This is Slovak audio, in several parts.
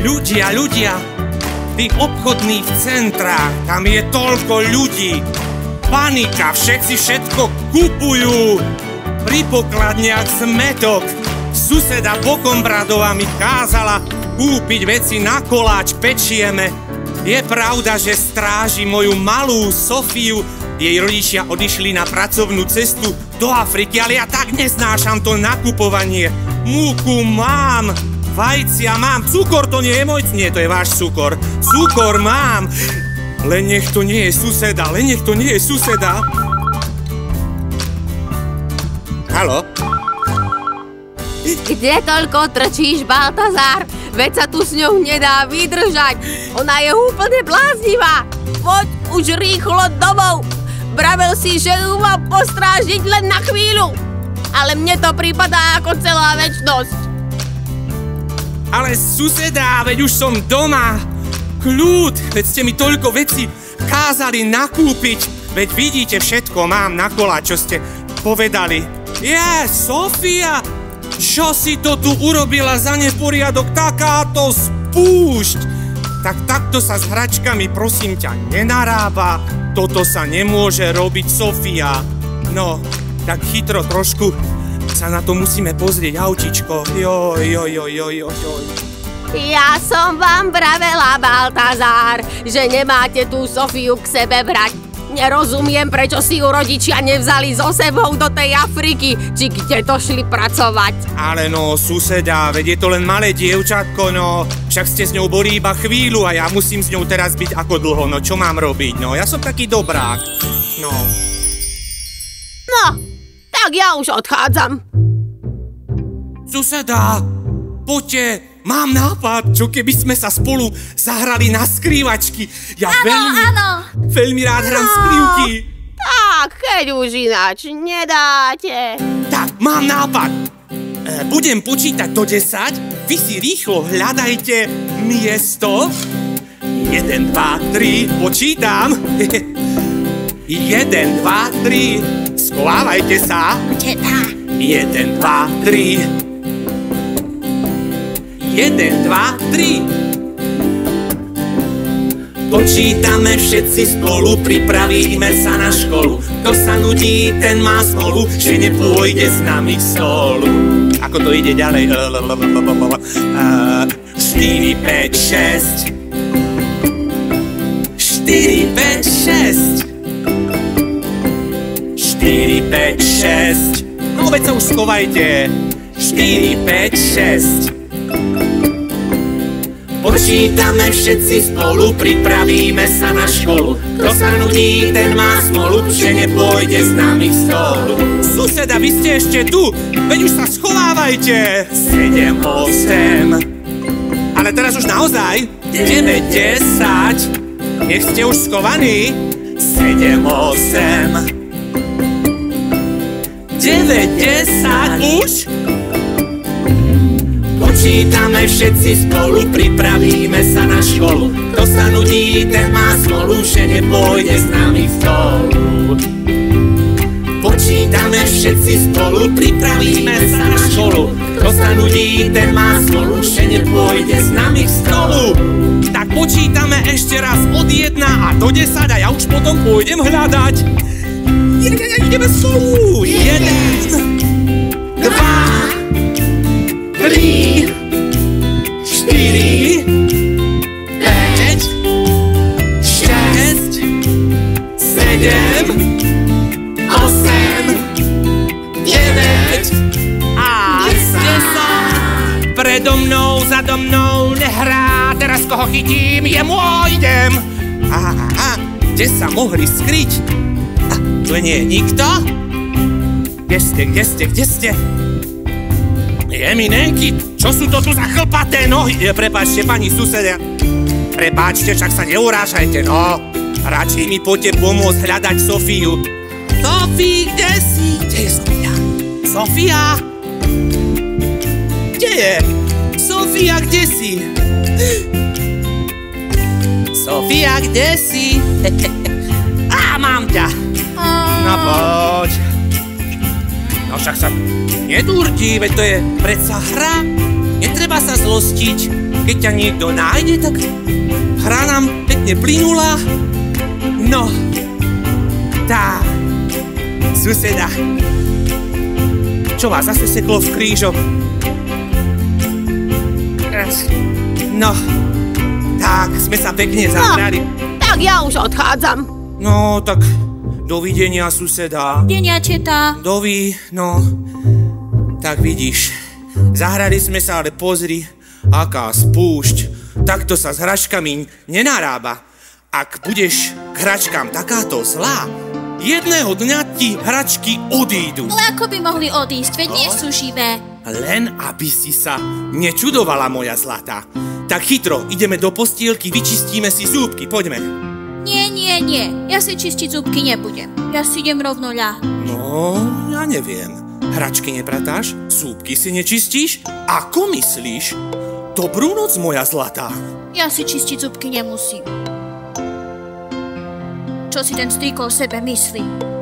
Ľudia, v tých obchodných centrách, tam je toľko ľudí. Panika, všetci všetko kupujú. Pri pokladniach zmetok. Suseda Pokombradová mi kázala kúpiť veci na koláč, pečieme. Je pravda, že stráži moju malú Sofiu. Jej rodičia odišli na pracovnú cestu do Afriky, ale ja tak neznášam to nakupovanie. Múku mám, vajcia mám, cukor to nie je môj, nie, to je váš cukor. Cukor mám, len nech to nie je suseda, Haló? Kde toľko trčíš, Baltazár? Veď sa tu s ňou nedá vydržať. Ona je úplne bláznivá. Poď už rýchlo domov. Vravel si, že ju mám postrážiť len na chvíľu. Ale mne to prípadá ako celá večnosť. Ale suseda, veď už som doma. Kľud, veď ste mi toľko veci kázali nakúpiť. Veď vidíte, všetko mám na koláč, čo ste povedali. Sofia, čo si to tu urobila za neporiadok, takáto spúšť? Tak takto sa s hračkami, prosím ťa, nenarába. Toto sa nemôže robiť, Sofia. No, tak chytro trošku sa na to musíme pozrieť, aučičko. Joj. Ja som vám vravela, Baltazár, že nemáte tú Sofiu k sebe brať. Nerozumiem, prečo si ju rodičia nevzali so sebou do tej Afriky, či kde to šli pracovať. Ale no, suseda, veď je to len malé dievčatko, no. Však ste s ňou boli iba chvíľu a ja musím s ňou teraz byť ako dlho, no čo mám robiť, no. Ja som taký dobrák, no. No, tak ja už odchádzam. Suseda, poďte. Mám nápad, čo keby sme sa spolu zahrali na skrývačky. Ja veľmi rád hrám skrývky. Tak, keď už ináč nedáte. Tak, mám nápad. Budem počítať do 10, vy si rýchlo hľadajte miesto. 1, 2, 3, počítam. 1, 2, 3, schovávajte sa. 1, 2, 3. 1, 2, 3. Počítame všetci spolu, pripravíme sa na školu. Kto sa nudí, ten má smolu, že nepôjde s nami k stolu. Ako to ide ďalej? 4, 5, 6. 4, 5, 6. 4, 5, 6. No veď sa už schovajte. 4, 5, 6. Počítame všetci spolu, pripravíme sa na školu. Kto sa nudí, ten má smolu, že nepôjde s nami k stolu. Suseda, vy ste ešte tu, veď už sa schovávajte. 7, 8. Ale teraz už naozaj 9, 10. Nech ste už schovaní. 7, 8. 9, 10. Už? Počítame všetci spolu, pripravíme sa na školu. Kto sa nudí, ten má smolu, že nepôjde s nami k stolu. Počítame všetci spolu, pripravíme sa na školu. Kto sa nudí, ten má smolu, že nepôjde s nami k stolu. Tak počítame ešte raz od 1 a do 10 a ja už potom pôjdem hľadať. Ideme spolu. 1, 2, 3, 4, 5, 6, 7, 8, 9 a 10. Predo mnou, zado mnou nehrá, teraz koho chytím, jemu idem. Kde sa mohli skryť? Tu nie je nikto? Kde ste? Eminenky, čo sú to tu za chlpaté nohy? Prepáčte, pani suseda. Prepáčte, však sa neurážajte, no. Radšej mi poďte pomôcť hľadať Sofiu. Sofii, kde si? Kde je Sofia? Sofia? Kde je? Sofia, kde si? Sofia, kde si? Mám ťa. No poď. No však sa nedúrti, veď to je predsa hra. Netreba sa zlostiť. keď ťa niekto nájde, tak hra nám pekne plynula. No, tá suseda, čo vás zase seklo v krížoch? No, tak sme sa pekne zahrali. Tak ja už odchádzam. No, tak dovidenia, suseda. Denia, teta. No, tak vidíš, zahrali sme sa, ale pozri, aká spúšť. Takto sa s hračkami nenarába. Ak budeš k hračkám takáto zlá, jedného dňa ti hračky odídu. Ale ako by mohli odísť, veď nie sú živé. Len aby si sa nečudovala, moja zlatá. Tak chytro, ideme do postielky, vyčistíme si zúbky, poďme. Nie, ja si čistiť zúbky nebudem. Ja si idem rovno ľahnuť. No, ja neviem. Hračky nepratáš? Zúbky si nečistíš? Ako myslíš? Dobrú noc, moja zlatá. Ja si čistiť zúbky nemusím. Čo si ten strýko o sebe myslí?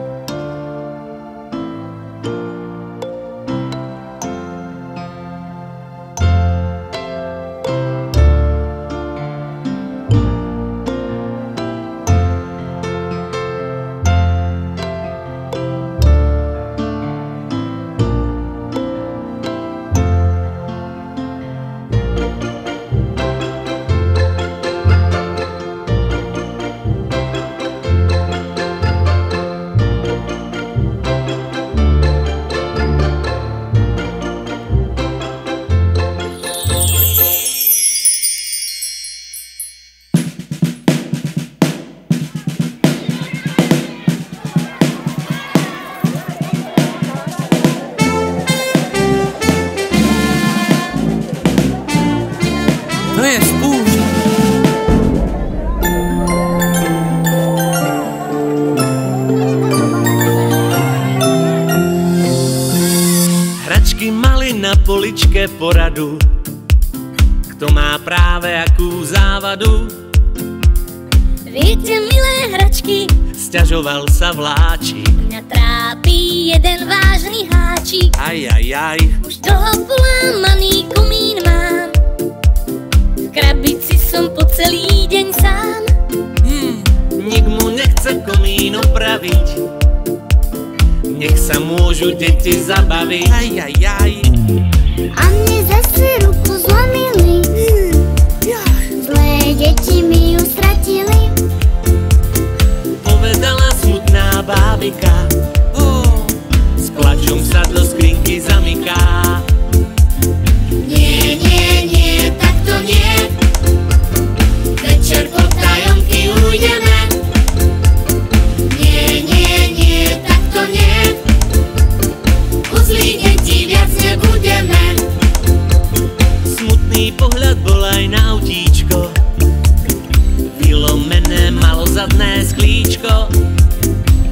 Poličke poradu, kto má práve akú závadu. Viete, milé hračky, sťažoval sa vláčik, mňa trápi jeden vážny háčik. Aj. Už dlho polámaný komín mám, v krabici som po celý deň sám. Nik mu nechce komín opraviť, nech sa môžu deti zabaviť. Aj. A mne zase ruku zlomili, zlé deti mi ju stratili. Povedala smutná bábika, s plačom sa do skrinky zamyká. Nie, takto nie, večer po tajomky ujdeme. Nie, takto nie, u zlých detí viac nebudeme. Smutný pohľad bol aj na autíčko, vylomené malo zadné sklíčko,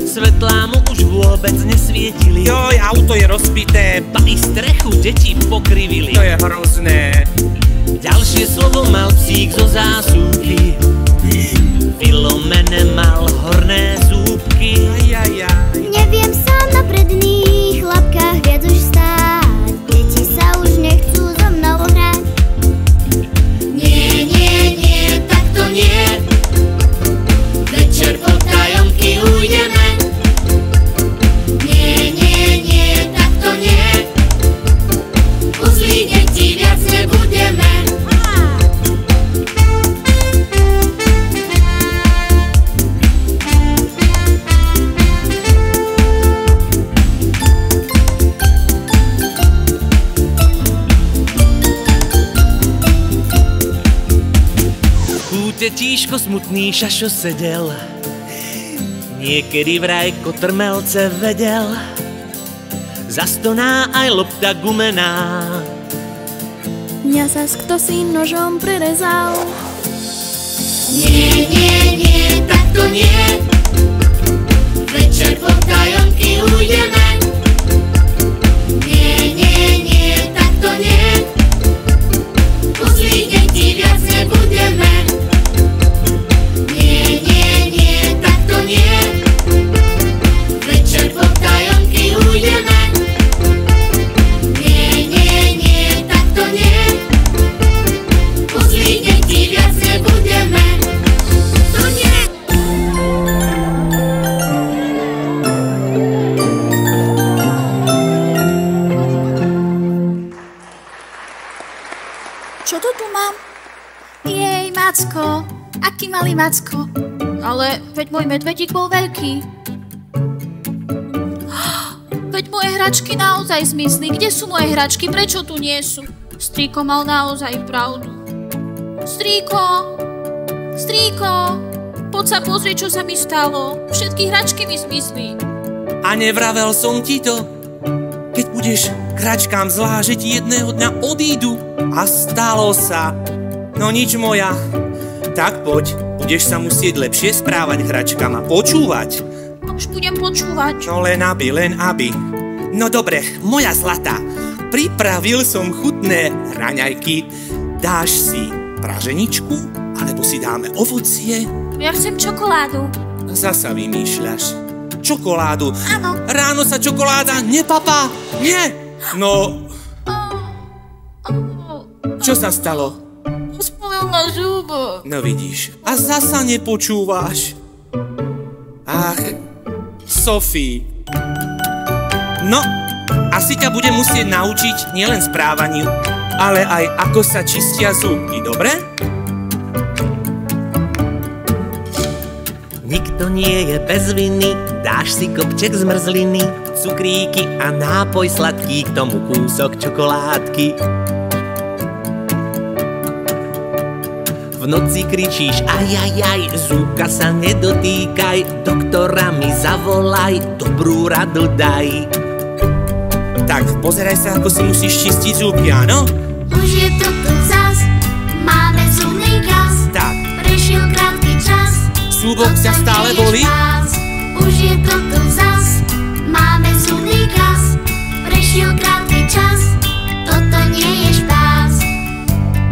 svetlá mu už vôbec nesvietili. Joj, auto je rozbité, ba i strechu deti pokrivili. to je hrozné. Ďalšie slovo mal psík zo zásuvky, vylomené mal horné zúbky. Aj. Neviem sám na predných labkách viac už stáť, deti sa už nechcú so mnou hrať. Nie, takto nie, večer po tajomky ujdeme. Nie, takto nie, u zlých detí viac nebudeme. Tetíško smutný šašo sedel, niekedy vraj kotrmelce vedel, zastoná aj lopta gumená. Mňa zas kto si nožom prerezal. Nie, takto nie, večer po tajomky ujdeme. Nie, takto nie, u zlých detí viac nebudeme. Nie, takto nie, večer po tajomky ujdeme. Nie, takto nie, u Čo to tu mám? Jej, Macko. Aký malý Macko. Ale veď môj medvedík bol veľký. Veď moje hračky naozaj zmizli. Kde sú moje hračky? Prečo tu nie sú? Strýko mal naozaj pravdu. Strýko! Strýko! Poď sa pozrieť, čo sa mi stalo. Všetky hračky mi zmizli. A nevravel som ti to? Keď budeš k hračkám zlá, že ti jedného dňa odídu. A stalo sa. No nič moja. Tak poď, budeš sa musieť lepšie správať k hračkám a počúvať. Už budem počúvať. No len aby. No dobre, moja zlatá, pripravil som chutné raňajky. Dáš si praženičku, alebo si dáme ovocie? Ja chcem čokoládu. Zasa vymýšľaš. Čokoládu? Áno. Ráno sa čokoláda nepapá? Nie. No... Čo sa stalo? Rozbolel ma zúbok. No vidíš, a zasa nepočúvaš. Ach, Sophie. No, asi ťa budem musieť naučiť nielen správaniu, ale aj ako sa čistia zúbky, dobre? Nikto nie je bez viny, dáš si kopček zmrzliny, cukríky a nápoj sladký, k tomu kúsok čokoládky. V noci kričíš ajajaj, zúbka sa nedotýkaj, doktora mi zavolaj, dobrú radu daj. Tak, pozeraj sa, ako si musíš čistiť zúbky, áno? Už je to tu zas, máme zubný gas. Tak. Prešiel krátky čas, Zúbok ťa stále bolí? Už je to tu zas, máme zubný gas. Prešiel krátky čas, toto nie je špás.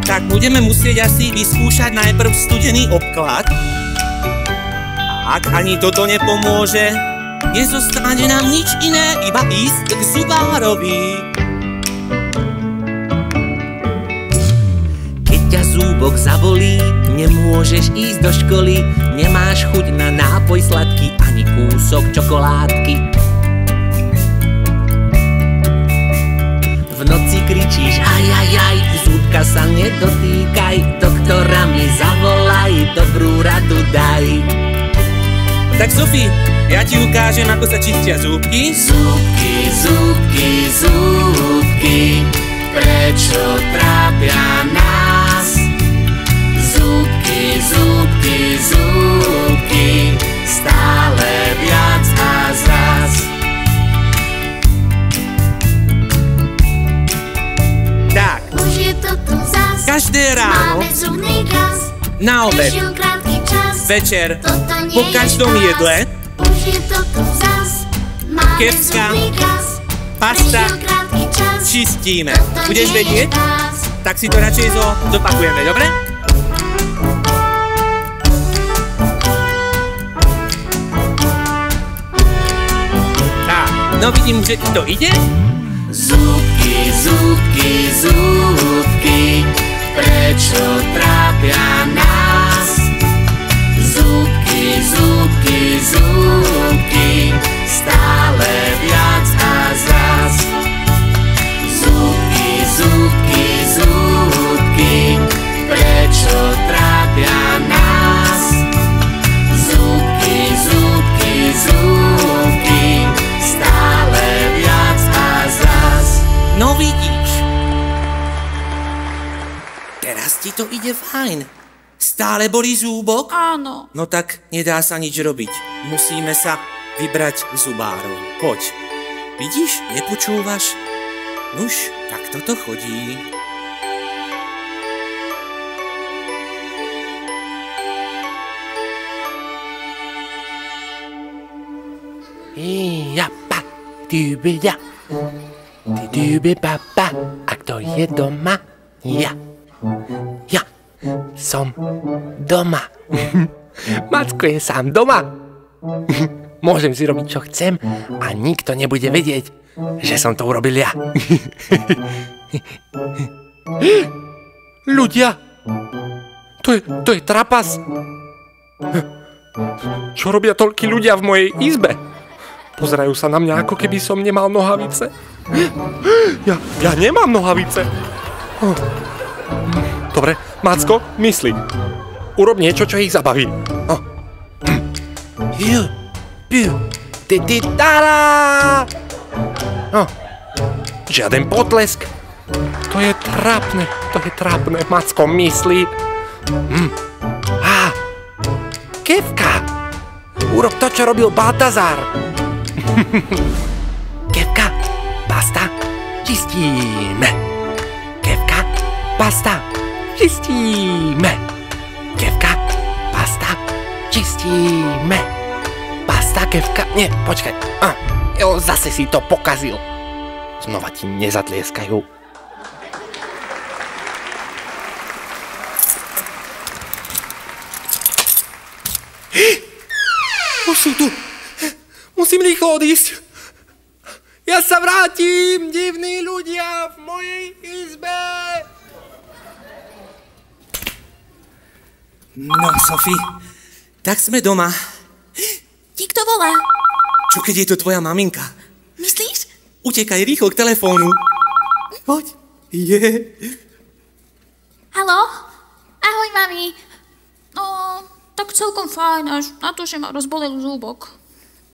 Tak budeme musieť asi vyskúšať najprv studený obklad. A ak ani toto nepomôže, nezostane nám nič iné, iba ísť k zubárovi. Keď ťa zúbok zabolí, nemôžeš ísť do školy, nemáš chuť na nápoj sladký ani kúsok čokoládky. V noci kričíš ajajaj, zúbka sa nedotýkaj, doktora mi zavolaj, dobrú radu daj. Tak Sophie, ja ti ukážem, ako sa čistia zúbky. Zúbky, zúbky, zúbky, prečo trápia nás? Zúbky, zúbky, zúbky, stále viac a zas. Tak, Už je to tu zas, každé ráno, máme zubný gas. na obed, Prešiel krátky čas, večer, toto nie po je každom špás. jedle, Už je to tu zas, máme Kefska, zubný gas. pasta, Prešiel krátky čas, čistíme. toto Budeš nie je vedieť? špás. Tak si to radšej zopakujeme, dobre? Tak, no vidím, že ti to ide. Zúbky, zúbky, zúbky, prečo trápia nás? Zúbky, zúbky, zúbky, stále viac a zas. Zúbky, zúbky, zúbky, prečo trápia nás? Zúbky, zúbky, zúbky, stále viac a zas. No vidíš. Teraz ti to ide fajn. Stále bolí zúbok? Áno. No tak nedá sa nič robiť. Musíme sa vybrať k zubárom. Poď. Vidíš, nepočúvaš? Nuž, tak toto chodí. Japa, tybida, tyby papa, a kto je doma? Ja. Ja som doma. Macko je sám doma. Môžem si robiť, čo chcem a nikto nebude vedieť, že som to urobil ja. Ľudia, to je trapas. Čo robia toľkí ľudia v mojej izbe? Pozerajú sa na mňa, ako keby som nemal nohavice. Ja nemám nohavice. Dobre, Macko, mysli. Urob niečo, čo ich zabaví. Hiu, piu, tititara. Žiaden potlesk. To je trápne, Macko, myslí. Kefka, urob to, čo robil Baltazar. Kefka, pasta, čistíme. Kefka, pasta, čistíme. Kefka, pasta, čistíme. Pasta, Kefka, nie, počkaj. Zase si to pokazil. Znova ti nezatlieskajú. Už sú tu. Musím rýchlo odísť. Ja sa vrátim, divní ľudia v mojej izbe. No, Sophie, tak sme doma. Nikto volá. Čo keď je to tvoja maminka? Myslíš? Utekaj rýchlo k telefónu. Poď. Haló? Ahoj, mami. No, tak celkom fajn, až na to, že ma rozbolel zúbok.